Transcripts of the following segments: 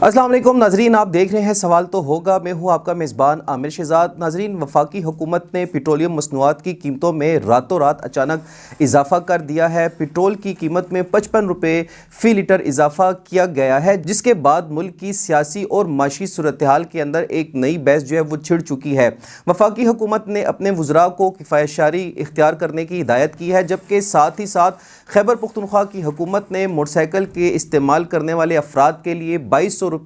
अस्सलाम वालेकुम नाजरीन, आप देख रहे हैं सवाल तो होगा। मैं हूं आपका मेज़बान आमिर शहजाद। नाजरीन, वफाकी हुकूमत ने पेट्रोलियम मसनूआत की कीमतों में रातों रात अचानक इजाफा कर दिया है। पेट्रोल की कीमत में 55 रुपये फ़ी लीटर इजाफा किया गया है, जिसके बाद मुल्क की सियासी और माशी सूरत हाल के अंदर एक नई बहस जो है वो छिड़ चुकी है। वफाकी हुकूमत ने अपने वज़रा को किफ़ायतशारी इख्तियार करने की हिदायत की है, जबकि साथ ही साथ खैबर पख्तूनख्वा की हुकूमत ने मोटरसाइकिल के इस्तेमाल करने वाले अफराद के लिए 2200 रुपये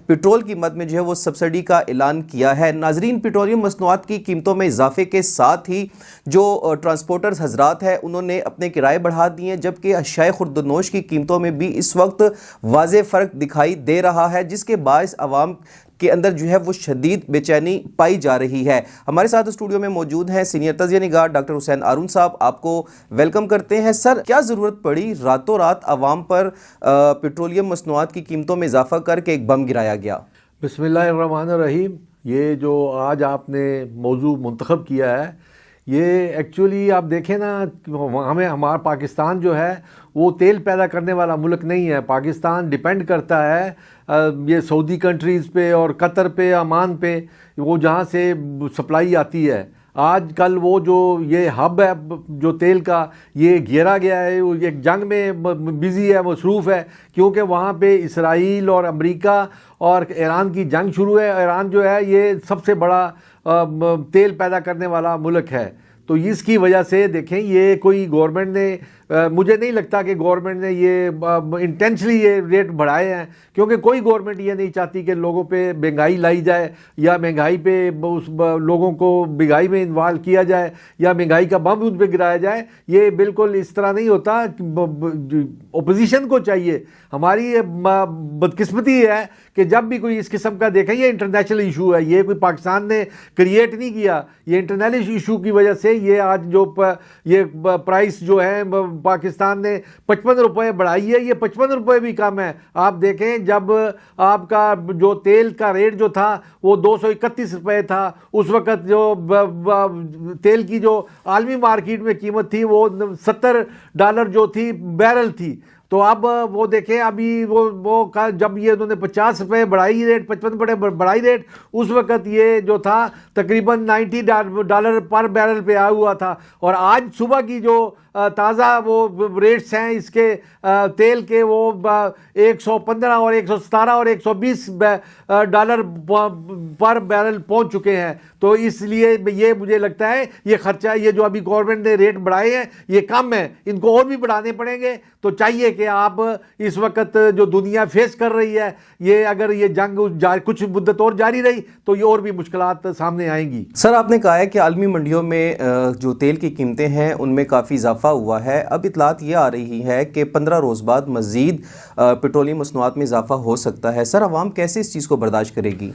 पेट्रोल कीमत में जो है वो सब्सिडी का ऐलान किया है। नाजरीन, पेट्रोलियम मसनूआत की कीमतों में इजाफे के साथ ही जो ट्रांसपोर्टर्स हजरात हैं उन्होंने अपने किराए बढ़ा दिए हैं, जबकि अशियाए खुर्दनोश की कीमतों में भी इस वक्त वाज़े फ़र्क दिखाई दे रहा है, जिसके बायस आवाम के अंदर जो है वो शदीद बेचैनी पाई जा रही है। हमारे साथ स्टूडियो में मौजूद हैं सीनियर तजिया निगार डॉक्टर हुसैन आरून साहब। आपको वेलकम करते हैं। सर, क्या ज़रूरत पड़ी रातों रात आवाम पर पेट्रोलियम मसनूआत की कीमतों में इजाफा करके एक बम गिराया गया? बिस्मिल्लाहिर्रहमानिर्रहीम। ये जो आज आपने मौजू मुंतखब किया है, ये एक्चुअली आप देखें ना, हमारा पाकिस्तान जो है वो तेल पैदा करने वाला मुल्क नहीं है। पाकिस्तान डिपेंड करता है ये सऊदी कंट्रीज़ पे और कतर पे, अमान पे, वो जहाँ से सप्लाई आती है। आज कल वो जो ये हब है जो तेल का, ये घेरा गया है, वो एक जंग में बिज़ी है, मसरूफ़ है, क्योंकि वहाँ पे इसराइल और अमेरिका और ईरान की जंग शुरू है। ईरान जो है ये सबसे बड़ा तेल पैदा करने वाला मुल्क है। तो इसकी वजह से देखें, ये कोई गवर्नमेंट ने मुझे नहीं लगता कि गवर्नमेंट ने ये इंटेंशनली ये रेट बढ़ाए हैं, क्योंकि कोई गवर्नमेंट ये नहीं चाहती कि लोगों पे महंगाई लाई जाए या महंगाई पे उस लोगों को महंगाई में इन्वॉल्व किया जाए या महंगाई का बम उन पर गिराया जाए। ये बिल्कुल इस तरह नहीं होता। ओपोजिशन को चाहिए, हमारी बदकिस्मती है कि जब भी कोई इस किस्म का देखें, ये इंटरनेशनल इशू है, ये कोई पाकिस्तान ने क्रिएट नहीं किया। ये इंटरनेशनल इशू की वजह से ये आज जो ये प्राइस जो है पाकिस्तान ने 55 रुपये बढ़ाई है, ये 55 रुपये भी कम है। आप देखें, जब आपका जो तेल का रेट जो था वो 231 रुपये था, उस वक़्त जो तेल की जो आलमी मार्केट में कीमत थी वो $70 जो थी बैरल थी। तो अब वो देखें, अभी वो जब ये उन्होंने 50 रुपये बढ़ाई रेट, 55 रुपये बढ़ाई रेट, उस वक़्त ये जो था तकरीबन $90 पर बैरल पे आया हुआ था। और आज सुबह की जो ताज़ा वो रेट्स हैं इसके तेल के, वो 115 और 117 और $120 पर बैरल पहुंच चुके हैं। तो इसलिए ये मुझे लगता है ये खर्चा, ये जो अभी गवर्नमेंट ने रेट बढ़ाए हैं ये कम है, इनको और भी बढ़ाने पड़ेंगे। तो चाहिए कि आप इस वक्त जो दुनिया फेस कर रही है, ये अगर ये जंग कुछ मुद्दत और जारी रही तो ये और भी मुश्किलात सामने आएंगी। सर, आपने कहा है कि आलमी मंडियों में जो तेल की कीमतें हैं उनमें काफ़ी इजाफा हुआ है। अब इतलात ये आ रही है कि 15 रोज़ बाद मज़ीद पेट्रोलियम मसनूआत में इजाफा हो सकता है। सर, अवाम कैसे इस चीज़ को बर्दाश्त करेगी?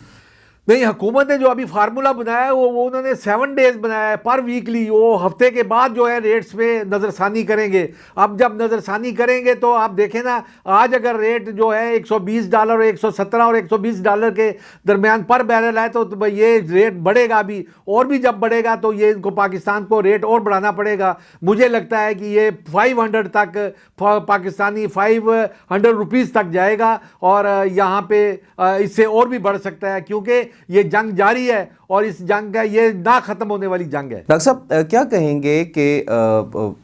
नहीं, हुकूमत ने जो अभी फार्मूला बनाया है वो उन्होंने 7 डेज बनाया है पर वीकली। वो हफ्ते के बाद जो है रेट्स में नज़रसानी करेंगे। अब जब नज़रसानी करेंगे तो आप देखें ना, आज अगर रेट जो है $120, 117 और $120 के दरमियान पर बैरल है तो ये रेट बढ़ेगा भी, और भी जब बढ़ेगा तो ये इनको पाकिस्तान को रेट और बढ़ाना पड़ेगा। मुझे लगता है कि ये 500 तक पाकिस्तानी 500 रुपीज़ तक जाएगा, और यहाँ पे इससे और भी बढ़ सकता है, क्योंकि ये जंग जारी है और इस जंग का ये ना ख़त्म होने वाली जंग है। डॉक्टर साहब, क्या कहेंगे कि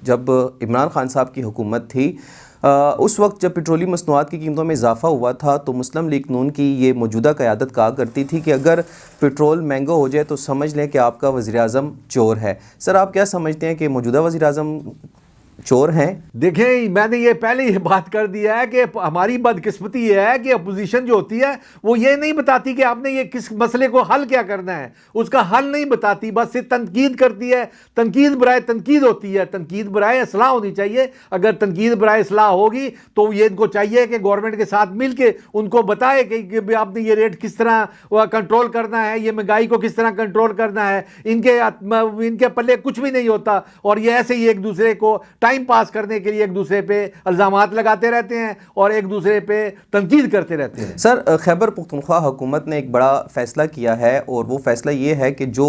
जब इमरान खान साहब की हुकूमत थी, उस वक्त जब पेट्रोलियम मसनूआत की कीमतों में इजाफा हुआ था तो मुस्लिम लीग नून की ये मौजूदा क़यादत कहा करती थी कि अगर पेट्रोल महंगा हो जाए तो समझ लें कि आपका वज़ीर आज़म चोर है। सर, आप क्या समझते हैं कि मौजूदा वज़ीर आज़म चोर हैं? देखें, मैंने ये पहले ही बात कर दिया है कि हमारी बदकिस्मती ये है कि अपोजिशन जो होती है वो ये नहीं बताती कि आपने ये किस मसले को हल क्या करना है, उसका हल नहीं बताती, बस सिर्फ तनकीद करती है। तनकीद बराए तनकीद होती है, तनकीद बराए असलाह होनी चाहिए। अगर तनकीद बराए असलाह होगी तो ये इनको चाहिए कि गवर्नमेंट के साथ मिल के उनको बताए कि आपने ये रेट किस तरह कंट्रोल करना है, ये महंगाई को किस तरह कंट्रोल करना है। इनके पल्ले कुछ भी नहीं होता और ये ऐसे ही एक दूसरे को टाइम पास करने के लिए एक दूसरे पे इल्ज़ामात लगाते रहते हैं और एक दूसरे पे तनकीद करते रहते हैं। सर, खैबर पख्तूनख्वा हुकूमत ने एक बड़ा फ़ैसला किया है और वो फ़ैसला ये है कि जो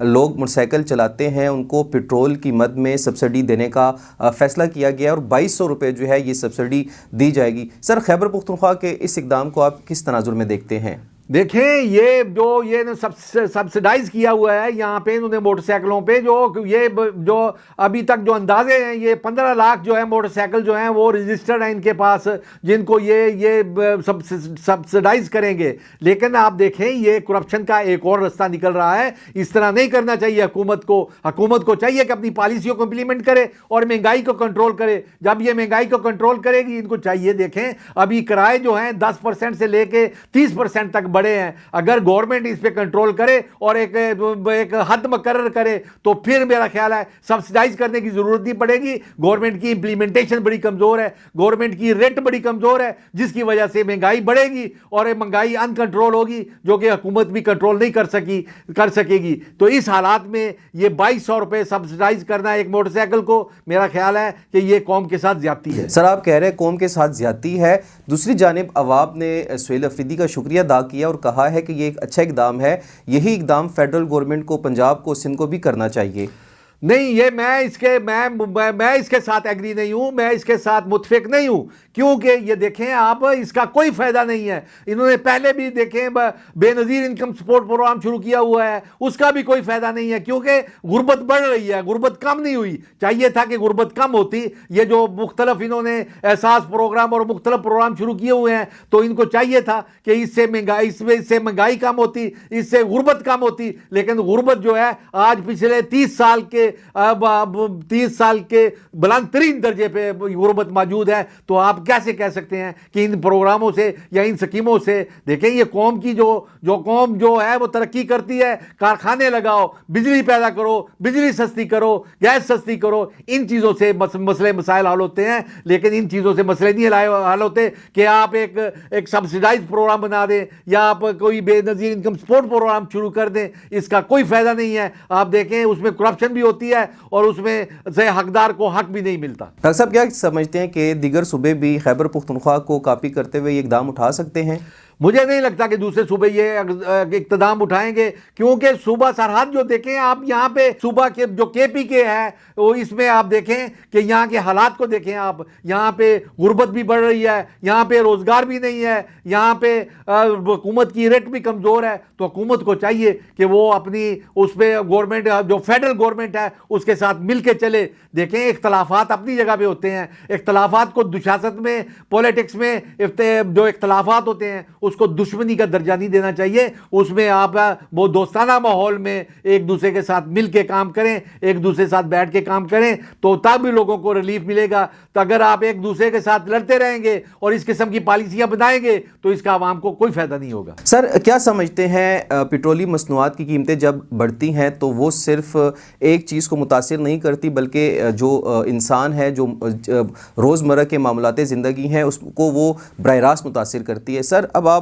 लोग मोटरसाइकिल चलाते हैं उनको पेट्रोल की मद में सब्सिडी देने का फ़ैसला किया गया और 2200 रुपये जो है ये सब्सिडी दी जाएगी। सर, खैबर पख्तूनख्वा के इस इक़दाम को आप किस तनाजुर में देखते हैं? देखें, ये सब्सिडाइज किया हुआ है यहाँ पे इन्होंने मोटरसाइकिलों पे, जो अभी तक जो अंदाजे हैं, ये 15 लाख जो है मोटरसाइकिल जो हैं वो रजिस्टर्ड हैं इनके पास, जिनको ये सब्सिडाइज करेंगे। लेकिन आप देखें, ये करप्शन का एक और रास्ता निकल रहा है। इस तरह नहीं करना चाहिए हुकूमत को चाहिए कि अपनी पॉलिसियों को इंप्लीमेंट करे और महंगाई को कंट्रोल करे। जब ये महंगाई को कंट्रोल करेगी, इनको चाहिए, देखें अभी किराए जो हैं 10% से लेके 30% तक बड़े हैं। अगर गवर्नमेंट इस पे कंट्रोल करे और एक हद मुकर्रर करे तो फिर मेरा ख्याल है सब्सिडाइज करने की जरूरत नहीं पड़ेगी। गवर्नमेंट की इंप्लीमेंटेशन बड़ी कमजोर है, गवर्नमेंट की रेट बड़ी कमजोर है, जिसकी वजह से महंगाई बढ़ेगी और महंगाई अनकंट्रोल होगी, जो कि हुकूमत भी कंट्रोल नहीं कर सकेगी। तो इस हालात में ये 2200 रुपए सब्सिडाइज करना एक मोटरसाइकिल को, मेरा ख्याल है कि ये कौम के साथ ज्यादती है। सर, आप कह रहे हैं कौम के साथ ज्यादती है। दूसरी जानिब अवाब ने सुहेल अफरीदी का शुक्रिया अदा किया और कहा है कि ये एक अच्छा इकदाम है। यही इकदाम फेडरल गवर्नमेंट को, पंजाब को, सिंध को भी करना चाहिए। नहीं, ये मैं इसके साथ एग्री नहीं हूं, मैं इसके साथ मुत्फिक नहीं हूं, क्योंकि ये देखें आप, इसका कोई फायदा नहीं है। इन्होंने पहले भी देखें बेनजीर इनकम सपोर्ट प्रोग्राम शुरू किया हुआ है, उसका भी कोई फायदा नहीं है, क्योंकि गुर्बत बढ़ रही है, गुर्बत कम नहीं हुई। चाहिए था कि गुर्बत कम होती। ये जो मुख्तलिफ इन्होंने एहसास प्रोग्राम और मुख्तलिफ प्रोग्राम शुरू किए हुए हैं, तो इनको चाहिए था कि इससे महंगाई कम होती, इससे गुर्बत कम होती। लेकिन गुर्बत जो है आज पिछले 30 साल के बुलंदतरीन दर्जे पे गुर्बत मौजूद है। तो आप कैसे कह सकते हैं कि इन प्रोग्रामों से या इन स्कीमों से, देखें ये कौम की जो कौम जो है वो तरक्की करती है, कारखाने लगाओ, बिजली पैदा करो, बिजली सस्ती करो, गैस सस्ती करो, इन चीज़ों से मसले मसाइल हल होते हैं। लेकिन इन चीज़ों से मसले नहीं हल होते कि आप एक सब्सिडाइज प्रोग्राम बना दें या आप कोई बेनज़ीर इनकम सपोर्ट प्रोग्राम शुरू कर दें, इसका कोई फ़ायदा नहीं है। आप देखें उसमें करप्शन भी होती है और उसमें से हकदार को हक भी नहीं मिलता। डॉक्टर साहब, क्या समझते हैं कि दीगर सूबे भी खैबर पख्तूनख्वा को कॉपी करते हुए ये इकदाम उठा सकते हैं? मुझे नहीं लगता कि दूसरे सूबे ये इक़्तिदाम उठाएंगे, क्योंकि सूबा सरहद जो देखें आप, यहाँ पे सूबा के जो KPK है वो, इसमें आप देखें कि यहाँ के हालात को देखें आप। यहाँ पे गुर्बत भी बढ़ रही है, यहाँ पे रोज़गार भी नहीं है, यहाँ पे हुकूमत की रेट भी कमज़ोर है। तो हुकूमत को चाहिए कि वो अपनी उस पर गवर्नमेंट, जो फेडरल गवर्नमेंट है उसके साथ मिल के चले। देखें इख्तलाफात अपनी जगह पे होते हैं, इख्तलाफात को दुशासत में, पॉलिटिक्स में जो इख्तलाफात होते हैं उसको दुश्मनी का दर्जा नहीं देना चाहिए। उसमें आप वो दोस्ताना माहौल में एक दूसरे के साथ मिल के काम करें, एक दूसरे के साथ बैठ के काम करें, तो तब भी लोगों को रिलीफ मिलेगा। तो अगर आप एक दूसरे के साथ लड़ते रहेंगे और इस किस्म की पॉलिसियां बनाएंगे तो इसका आवाम को कोई फायदा नहीं होगा। सर, क्या समझते हैं पेट्रोलियम मसनूआत की कीमतें जब बढ़ती हैं तो वो सिर्फ एक चीज़ को मुतासिर नहीं करती, बल्कि जो इंसान है, जो रोज़मर्रा के मामलाते ज़िंदगी हैं, उसको वो बराह रास्त मुतासिर करती है। सर, अब आप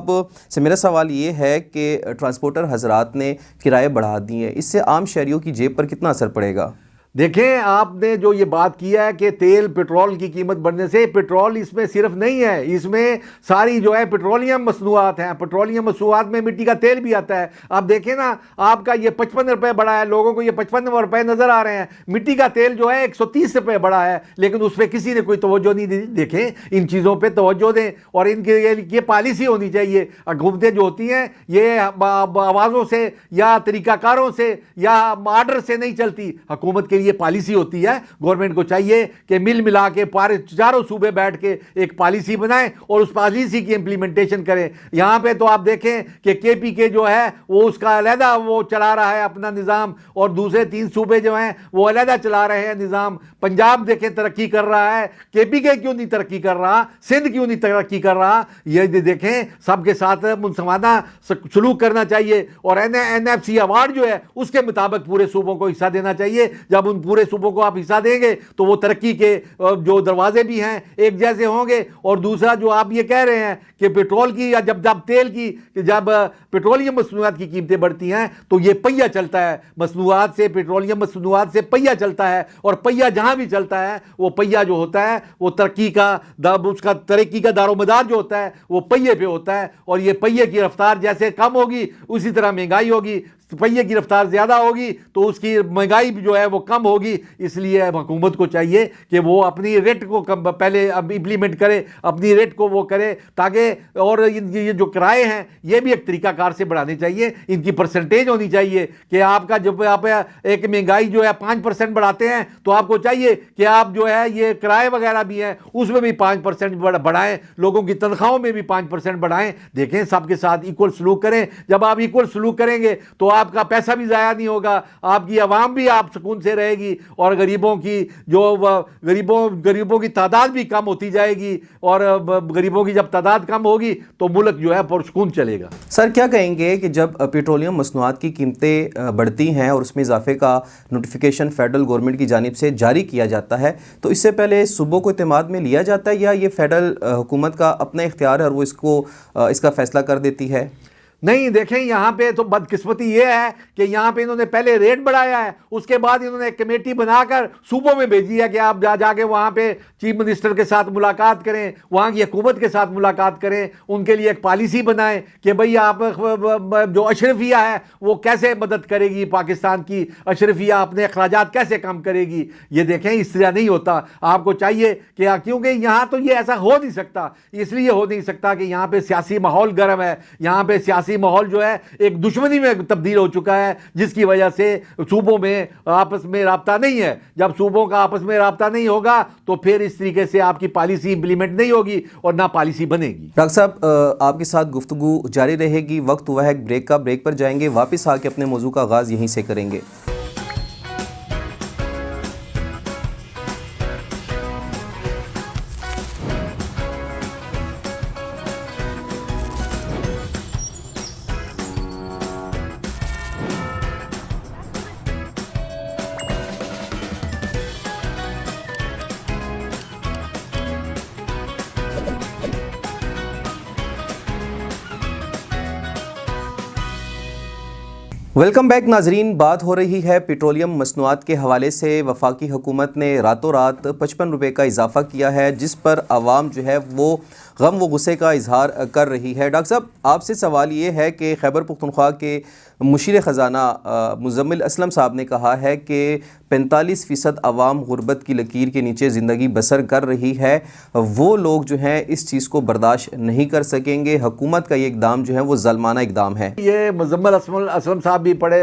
से मेरा सवाल ये है कि ट्रांसपोर्टर हजरात ने किराए बढ़ा दिए, इससे आम शहरियों की जेब पर कितना असर पड़ेगा? देखें, आपने जो ये बात किया है कि तेल पेट्रोल की कीमत बढ़ने से, पेट्रोल इसमें सिर्फ नहीं है, इसमें सारी जो है पेट्रोलियम मसनूआत हैं। पेट्रोलियम मसनूआत में मिट्टी का तेल भी आता है। आप देखें ना, आपका ये 55 रुपये बढ़ा है, लोगों को ये 55 रुपये नजर आ रहे हैं। मिट्टी का तेल जो है 130 रुपये बढ़ा है, लेकिन उस पर किसी ने कोई तवज्जो नहीं दी। देखें, इन चीज़ों पर तवज्जो दें और इनकी ये पॉलिसी होनी चाहिए। हुकूमतें जो होती हैं ये आवाज़ों से या तरीकाकारों से या आर्डर से नहीं चलती। हुकूमत के लिए पॉलिसी होती है। गवर्नमेंट को चाहिए कि मिल मिला के चारों सूबे बैठ के एक पॉलिसी बनाएं और उस पॉलिसी की इंप्लीमेंटेशन करें। यहां पे तो आप देखें कि KPK जो है वो उसका अलहदा वो चला रहा है अपना निज़ाम, और दूसरे 3 सूबे जो हैं वो अलहदा चला रहे हैं निज़ाम। पंजाब देखें तरक्की कर रहा है, KPK क्यों नहीं तरक्की कर रहा, सिंध क्यों नहीं तरक्की कर रहा। ये देखें, सबके साथ मुनसवाना सलूक करना चाहिए और NFC अवार्ड जो है उसके मुताबिक पूरे सूबों को हिस्सा देना चाहिए। जब उन उन पूरे सूबों को आप हिस्सा देंगे तो वो तरक्की के जो दरवाजे भी हैं एक जैसे होंगे। और दूसरा जो आप ये कह रहे हैं कि पेट्रोल की या जब तेल की, जब पेट्रोलियम मसनूआत की कीमतें बढ़ती हैं तो ये पहिया चलता है, मसनूआत से, पेट्रोलियम मसनूआत से पहिया चलता है। और पहिया जहां भी चलता है वो पहिया जो होता है वो उसका तरक्की का दारोमदार जो होता है वो पहिए पे होता है। और ये पहिए की रफ्तार जैसे कम होगी उसी तरह महंगाई होगी, पहिए की रफ्तार ज़्यादा होगी तो उसकी महंगाई जो है वो कम होगी। इसलिए हुकूमत को चाहिए कि वो अपनी रेट को पहले अब इम्प्लीमेंट करे, अपनी रेट को वो करे, ताकि और ये जो किराए हैं ये भी एक तरीकाकार से बढ़ाने चाहिए। इनकी परसेंटेज होनी चाहिए कि आपका जब आप एक महंगाई जो है 5% बढ़ाते हैं तो आपको चाहिए कि आप जो है ये किराए वगैरह भी हैं उसमें भी 5% बढ़ाएं, लोगों की तनख्वाहों में भी 5% बढ़ाएं। देखें, सबके साथ इक्वल सलूक करें। जब आप इक्वल सलूक करेंगे तो आपका पैसा भी ज़ाया नहीं होगा, आपकी आवाम भी आप सुकून से रहेगी और गरीबों की तादाद भी कम होती जाएगी। और गरीबों की जब तादाद कम होगी तो मुल्क जो है पुरसुकून चलेगा। सर, क्या कहेंगे कि जब पेट्रोलियम मसनूआत की कीमतें बढ़ती हैं और उसमें इजाफे का नोटिफिकेशन फेडरल गवर्नमेंट की जानिब से जारी किया जाता है तो इससे पहले सूबों को इत्तेमाद में लिया जाता है या ये फेडरल हुकूमत का अपना इख्तियार है और वो इसका फैसला कर देती है? नहीं, देखें, यहाँ पे तो बदकिस्मती ये है कि यहाँ पे इन्होंने पहले रेट बढ़ाया है, उसके बाद इन्होंने एक कमेटी बनाकर सूबों में भेजी है कि आप जाके वहाँ पे चीफ मिनिस्टर के साथ मुलाकात करें, वहाँ की हुकूमत के साथ मुलाकात करें, उनके लिए एक पॉलिसी बनाएं कि भाई आप जो अशरफिया है वो कैसे मदद करेगी, पाकिस्तान की अशरफिया अपने अखराजात कैसे कम करेगी। ये देखें, इस तरह नहीं होता। आपको चाहिए कि क्योंकि यहाँ तो ये ऐसा हो नहीं सकता, इसलिए हो नहीं सकता कि यहाँ पे सियासी माहौल गर्म है, यहाँ पे सियासी माहौल जो है एक दुश्मनी में तब्दील हो चुका है, जिसकी वजह से सूबों में आपस में राब्ता नहीं है। जब सूबों का आपस में राब्ता नहीं होगा तो फिर इस तरीके से आपकी पॉलिसी इंप्लीमेंट नहीं होगी और ना पॉलिसी बनेगी। डॉक्टर साहब, आपके साथ गुफ्तगू जारी रहेगी। वक्त हुआ है ब्रेक का, ब्रेक पर जाएंगे, वापस आके अपने मौजू का आगाज़ यहीं से करेंगे। वेलकम बैक नाजरीन। बात हो रही है पेट्रोलियम मसनूआत के हवाले से। वफाकी हुकूमत ने रातों रात 55 रुपये का इजाफा किया है, जिस पर आवाम जो है वो गम व गुस्से का इजहार कर रही है। डॉक्टर साहब, आपसे सवाल ये है कि खैबर पख्तूनख्वा के मुशीर ख़जाना मुज़म्मिल असलम साहब ने कहा है कि 45% आवाम गुर्बत की लकीर के नीचे ज़िंदगी बसर कर रही है। वो लोग जो हैं इस चीज़ को बर्दाश्त नहीं कर सकेंगे। हुकूमत का ये इकदाम जो है वो ज़ल्माना इकदाम है। ये मुज़म्मिल असलम साहब भी बड़े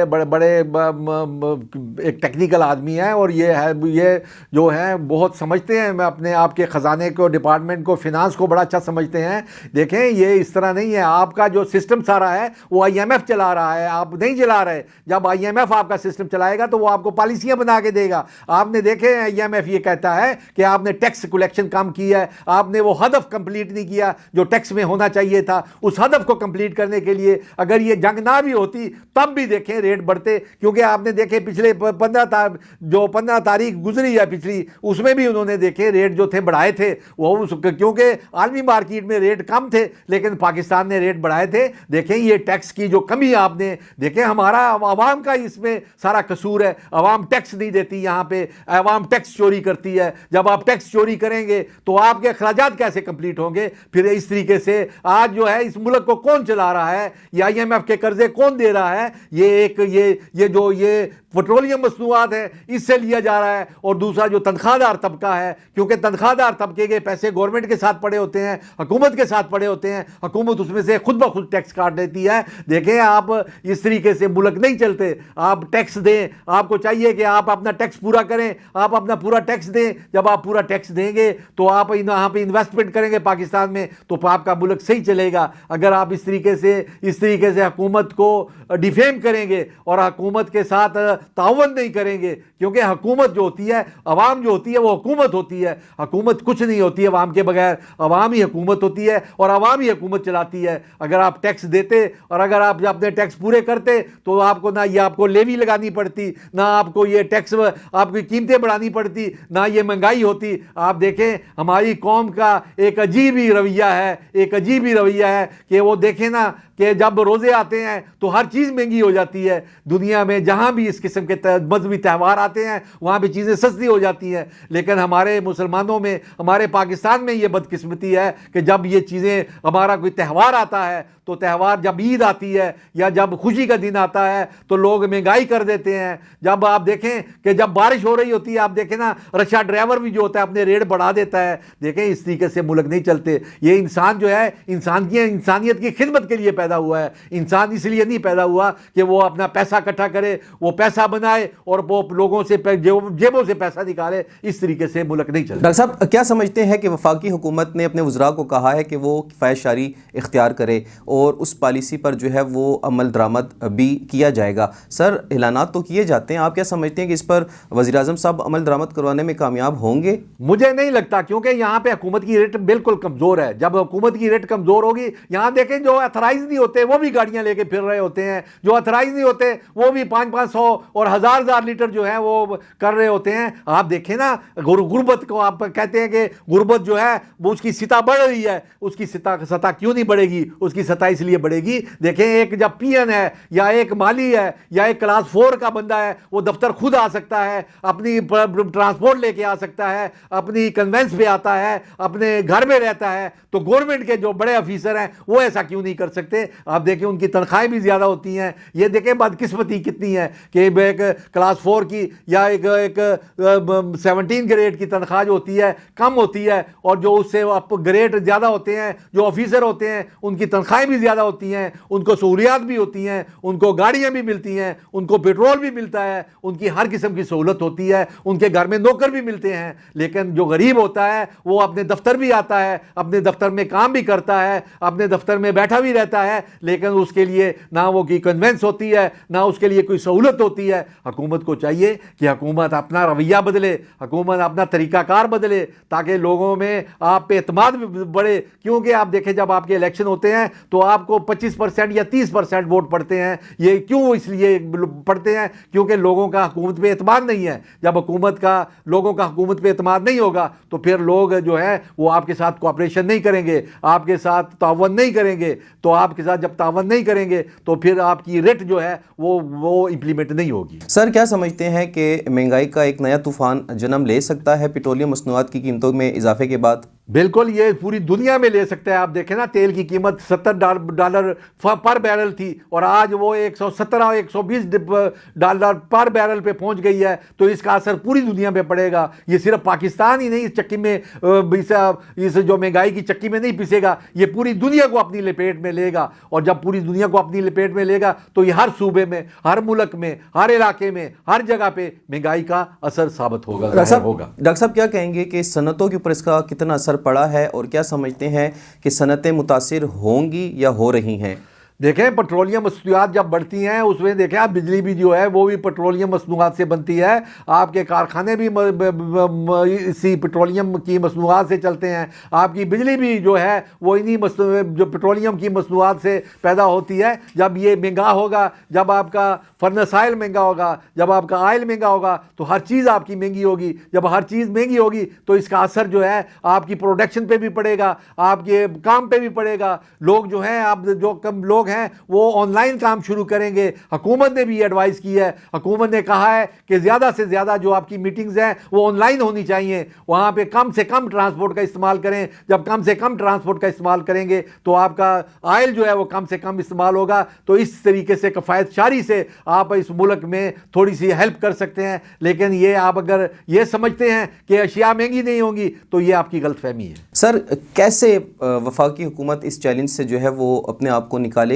एक टेक्निकल आदमी है और ये जो है बहुत समझते हैं अपने आपके ख़जाने को, डिपार्टमेंट को, फिनांस को बड़ा अच्छा समझते हैं। देखें, ये इस तरह नहीं है। आपका जो सिस्टम सारा है वो IMF चला रहा है, आप नहीं चला रहे। जब IMF आपका सिस्टम चलाएगा तो वो आपको पॉलिसियां बना के देगा। आपने देखे IMF ये कहता है कि आपने टैक्स कलेक्शन कम किया है, आपने वो हदफ कंप्लीट नहीं किया जो टैक्स में होना चाहिए था। उस हदफ को कंप्लीट करने के लिए अगर ये जंग ना भी होती तब भी देखें रेट बढ़ते, क्योंकि आपने देखे पिछले 15 तारीख गुजरी है पिछली, उसमें भी उन्होंने देखे रेट जो थे बढ़ाए थे। वो क्योंकि आलमी मार्केट में रेट कम थे लेकिन पाकिस्तान ने रेट बढ़ाए थे। देखें, ये टैक्स की जो कमी आपने देखें, हमारा आवाम का इसमें सारा कसूर है। आवाम टैक्स नहीं देती, यहाँ पे आवाम टैक्स चोरी करती है। जब आप टैक्स चोरी करेंगे तो आपके अखराजात कैसे कंप्लीट होंगे? फिर इस तरीके से आज जो है इस मुल्क को कौन चला रहा है, ये IMF के कर्जे कौन दे रहा है? ये पेट्रोलियम मसनूआत है इससे लिया जा रहा है। और दूसरा जो तनख्वाहदार तबका है, क्योंकि तनख्वाहदार तबके के पैसे गवर्नमेंट के साथ पड़े होते हैं, हुकूमत के साथ पड़े होते हैं, हुकूमत उसमें से खुद ब खुद टैक्स काट देती है। देखें, आप इस तरीके से मुल्क नहीं चलते। आप टैक्स दें, आपको चाहिए कि आप अपना टैक्स पूरा करें, आप अपना पूरा टैक्स दें। जब आप पूरा टैक्स देंगे तो आप यहाँ पे इन्वेस्टमेंट करेंगे पाकिस्तान में तो आपका मुल्क सही चलेगा। अगर आप इस तरीके से हुकूमत को डिफेम करेंगे और हुकूमत के साथ तावन नहीं करेंगे, क्योंकि हुकूमत जो होती है, अवाम जो होती है वो हुकूमत होती है। हुकूमत कुछ नहीं होती है अवाम के बगैर, अवाम ही हुकूमत होती है और अवाम ही हुकूमत चलाती है। अगर आप टैक्स देते और अगर आप अपने टैक्स पूरे करते तो आपको ना ये आपको लेवी लगानी पड़ती, ना आपको ये टैक्स आपकी कीमतें बढ़ानी पड़ती, ना ये महंगाई होती। आप देखें हमारी कौम का एक अजीब ही रवैया है, एक अजीब ही रवैया है कि वो देखें ना कि जब रोज़े आते हैं तो हर चीज़ महंगी हो जाती है। दुनिया में जहाँ भी इस किस्म के मजहबी त्यौहार आते हैं वहाँ भी चीज़ें सस्ती हो जाती हैं, लेकिन हमारे मुसलमानों में, हमारे पाकिस्तान में ये बदकिस्मती है कि जब ये चीज़ें, हमारा कोई त्यौहार आता है तो त्यौहार, जब ईद आती है या जब खुशी का दिन आता है तो लोग महंगाई कर देते हैं। जब आप देखें कि जब बारिश हो रही होती है, आप देखें ना रिक्शा ड्राइवर भी जो होता है अपने रेट बढ़ा देता है। देखें इस तरीके से मुल्क नहीं चलते। ये इंसान जो है इंसानियत की खिदमत के लिए पैदा हुआ है। इंसान इसलिए नहीं पैदा हुआ कि वो अपना पैसा इकट्ठा करे, वो पैसा बनाए और वो लोगों से जेबों से पैसा निकाले। इस तरीके से मुल्क नहीं चलता। डॉक्टर साहब, क्या समझते हैं कि वफाकी हुकूमत ने अपने वज़रा को कहा है कि वो किफ़ायत शारी इख्तियार करे और उस पॉलिसी पर जो है वो अमल दरामद भी किया जाएगा? सर, ऐलानात तो किए जाते हैं, आप क्या समझते हैं कि इस पर वज़ीर आज़म साहब अमल दरामद करवाने में कामयाब होंगे? मुझे नहीं लगता, क्योंकि यहाँ पे हुकूमत की रेट बिल्कुल कमज़ोर है। जब हुकूमत की रेट कमज़ोर होगी, यहाँ देखें जो अथराइज नहीं होते वो भी गाड़ियाँ लेके फिर रहे होते हैं, जो अथराइज नहीं होते वो भी 500-500 और 1000 लीटर जो है वो कर रहे होते हैं। आप देखें ना, गुर्बत को आप कहते हैं कि गुर्बत जो है वो उसकी सतह बढ़ रही है। उसकी सतह क्यों नहीं बढ़ेगी? उसकी सतह इसलिए बढ़ेगी, देखें एक जब पीएन है या एक माली है या एक क्लास 4 का बंदा है, वो दफ्तर खुद आ सकता है, अपनी ट्रांसपोर्ट लेके आ सकता है, अपनी कन्वेंस पे आता है, अपने घर में रहता है। तो गवर्नमेंट के जो बड़े ऑफिसर हैं वो ऐसा क्यों नहीं कर सकते? आप देखें उनकी तनख्वाहें भी ज़्यादा होती हैं। ये देखें बदकिस्मती कितनी है कि एक क्लास 4 की या एक 17 ग्रेड की तनख्वाह जो होती है कम होती है, और जो उससे ग्रेड ज़्यादा होते हैं, जो ऑफिसर होते हैं, उनकी तनख्वाहें भी ज़्यादा होती हैं, उनको सहूलियात भी होती हैं, उनको गाड़ियाँ भी मिलती हैं, उनको पेट्रोल भी मिलता है, उनकी हर किस्म की सहूलत होती है, उनके घर में नौकर भी मिलते हैं। लेकिन जो गरीब होता है वो अपने दफ्तर भी आता है, अपने दफ्तर में काम भी करता है, अपने दफ्तर में बैठा भी रहता है, लेकिन उसके लिए ना वो की कन्वेंस होती है, ना उसके लिए कोई सहूलत होती है। हुकूमत को चाहिए कि हुकूमत अपना रवैया बदले, हुकूमत अपना तरीकाकार बदले, ताकि लोगों में आप पे एतमाद बढ़े। क्योंकि आप देखें जब आपके इलेक्शन होते हैं तो आपको 25% या 30% वोट पड़ते हैं। ये क्यों इसलिए पड़ते हैं? क्योंकि लोगों का हुकूमत पे एतमाद नहीं है। जब लोगों का हुकूमत पे एतमाद नहीं होगा तो फिर लोग जो है वो आपके साथ कोऑपरेशन नहीं करेंगे, आपके साथ तावन नहीं करेंगे। तो आपके साथ जब तावन नहीं करेंगे तो फिर आपकी रेट जो है वो इंप्लीमेंट नहीं होगी। सर, क्या समझते हैं कि महंगाई का एक नया तूफान जन्म ले सकता है पेट्रोलियम मसनूआत की कीमतों में इजाफे के बाद? बिल्कुल, ये पूरी दुनिया में ले सकता है। आप देखें ना, तेल की कीमत $70 पर बैरल थी और आज वो 117-120 डॉलर पर बैरल पे पहुंच गई है। तो इसका असर पूरी दुनिया पे पड़ेगा। ये सिर्फ पाकिस्तान ही नहीं इस चक्की में, इस जो महंगाई की चक्की में नहीं पिसेगा, ये पूरी दुनिया को अपनी लपेट में लेगा। और जब पूरी दुनिया को अपनी लपेट में लेगा तो ये हर सूबे में, हर मुल्क में, हर इलाके में, हर जगह पे महंगाई का असर साबित होगा। डॉक्टर साहब, क्या कहेंगे कि सनतों के ऊपर इसका कितना असर पड़ा है और क्या समझते हैं कि सनतें मुतासिर होंगी या हो रही हैं? देखें, पेट्रोलियम मसनूआत जब बढ़ती हैं उसमें देखें आप, बिजली भी जो है वो भी पेट्रोलियम मसनूआत से बनती है। आपके कारखाने भी इसी पेट्रोलियम की मसनूआत से चलते हैं। आपकी बिजली भी जो है वो इन्हीं जो पेट्रोलियम की मसनूआत से पैदा होती है। जब ये महंगा होगा, जब आपका फर्नेस ऑयल महंगा होगा, जब आपका ऑयल महंगा होगा तो हर चीज़ आपकी महंगी होगी। जब हर चीज़ महंगी होगी तो इसका असर जो है आपकी प्रोडक्शन पे भी पड़ेगा, आपके काम पे भी पड़ेगा। लोग जो हैं, आप जो कम लोग हैं वो ऑनलाइन काम शुरू करेंगे। हुकूमत ने भी एडवाइस की है, हुकूमत ने कहा है कि ज़्यादा से ज़्यादा जो आपकी मीटिंग्स हैं वो ऑनलाइन होनी चाहिए। वहाँ पे कम से कम ट्रांसपोर्ट का इस्तेमाल करें। जब कम से कम ट्रांसपोर्ट का इस्तेमाल करेंगे तो आपका ऑयल जो है वो कम से कम इस्तेमाल होगा। तो इस तरीके से किफ़ायत शारी से आप इस मुल्क में थोड़ी सी हेल्प कर सकते हैं। लेकिन ये आप अगर ये समझते हैं कि अशिया महंगी नहीं होंगी तो ये आपकी गलतफहमी है। सर, कैसे वफाकी हुकूमत इस चैलेंज से जो है वो अपने आप को निकालेगी?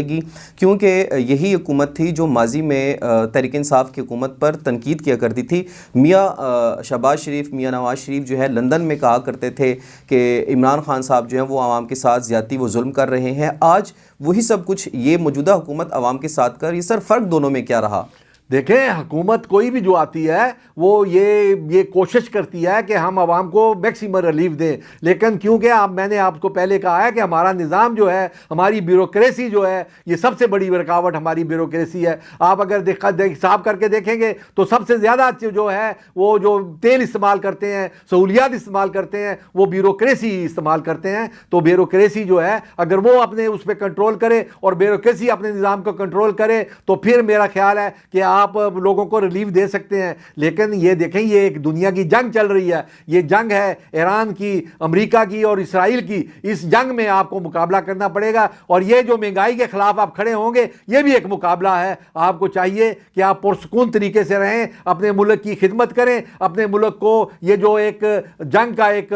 क्योंकि यही हुकूमत थी जो माजी में तहरीक इंसाफ की हुकूमत पर तनकीद किया करती थी। मियाँ शहबाज शरीफ, मियाँ नवाज शरीफ जो है लंदन में कहा करते थे कि इमरान खान साहब जो हैं वो आवाम के साथ ज़्यादती, वो जुल्म कर रहे हैं। आज वही सब कुछ ये मौजूदा हुकूमत आवाम के साथ कर, ये सर फ़र्क दोनों में क्या रहा? देखें, हुकूमत कोई भी जो आती है वो ये कोशिश करती है कि हम आवाम को मैक्सिमम रिलीफ दें, लेकिन क्योंकि मैंने आपको पहले कहा है कि हमारा निज़ाम जो है, हमारी ब्यूरोक्रेसी जो है, ये सबसे बड़ी रुकावट हमारी ब्यूरोक्रेसी है। आप अगर हिसाब करके देखेंगे तो सबसे ज़्यादा जो है वो जो तेल इस्तेमाल करते हैं, सहूलियात इस्तेमाल करते हैं, वो ब्यूरोक्रेसी इस्तेमाल करते हैं। तो ब्यूरोक्रेसी जो है अगर वो अपने उस पर कंट्रोल करे और ब्यूरोक्रेसी अपने निज़ाम को कंट्रोल करे तो फिर मेरा ख्याल है कि आप लोगों को रिलीफ दे सकते हैं। लेकिन ये देखें, ये एक दुनिया की जंग चल रही है, ये जंग है ईरान की, अमेरिका की और इसराइल की। इस जंग में आपको मुकाबला करना पड़ेगा और ये जो महंगाई के खिलाफ आप खड़े होंगे, ये भी एक मुकाबला है। आपको चाहिए कि आप पुरसकून तरीके से रहें, अपने मुल्क की खिदमत करें, अपने मुल्क को ये जो एक जंग का एक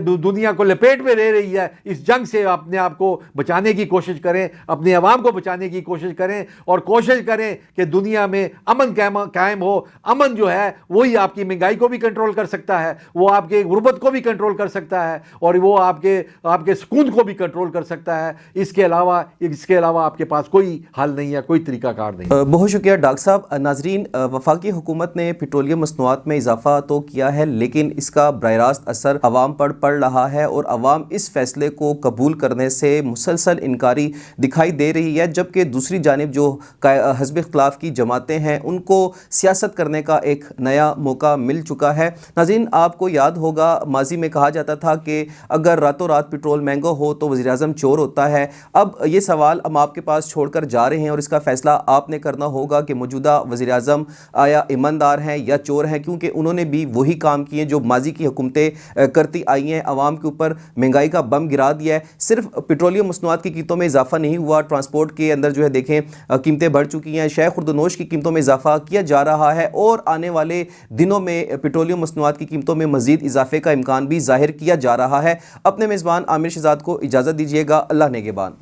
दुनिया को लपेट में ले रही है, इस जंग से अपने आप को बचाने की कोशिश करें, अपने अवाम को बचाने की कोशिश करें और कोशिश करें कि दुनिया में अमन कायम हो। अमन जो है वही आपकी महंगाई को भी कंट्रोल कर सकता है, वो आपके गुर्बत को भी कंट्रोल कर सकता है और वो आपके सुकून को भी कंट्रोल कर सकता है। इसके अलावा आपके पास कोई हल नहीं है, कोई तरीकाकार नहीं। बहुत शुक्रिया डॉक्टर साहब। नाजरीन, वफाकी हुकूमत ने पेट्रोलियम मसनूआत में इजाफा तो किया है, लेकिन इसका बराह रास्त असर अवाम पर पड़ रहा है और अवाम इस फैसले को कबूल करने से मुसलसल इनकारी दिखाई दे रही है, जबकि दूसरी जानिब जो हज़्ब इख्तिलाफ की जमातें हैं उनको सियासत करने का एक नया मौका मिल चुका है। नाज़रीन, आपको याद होगा माजी में कहा जाता था कि अगर रातों रात पेट्रोल महंगा हो तो वज़ीर आज़म चोर होता है। अब ये सवाल हम आपके पास छोड़कर जा रहे हैं और इसका फ़ैसला आपने करना होगा कि मौजूदा वज़ीर आज़म आया ईमानदार हैं या चोर हैं, क्योंकि उन्होंने भी वही काम किए जो माजी की हुकूमतें करती आई हैं। आवाम के ऊपर महंगाई का बम गिरा दिया है। सिर्फ पेट्रोलियम मसनूआत की कीमतों में इजाफा नहीं हुआ, ट्रांसपोर्ट के अंदर जो है देखें कीमतें बढ़ चुकी हैं, शय खुर्दनोश की कीमतों में इजाफा किया जा रहा है और आने वाले दिनों में पेट्रोलियम मसनूआत की कीमतों में मज़ीद इजाफे का इम्कान भी जाहिर किया जा रहा है। अपने मेज़बान आमिर शहजाद को इजाज़त दीजिएगा। अल्लाह नेगेबान।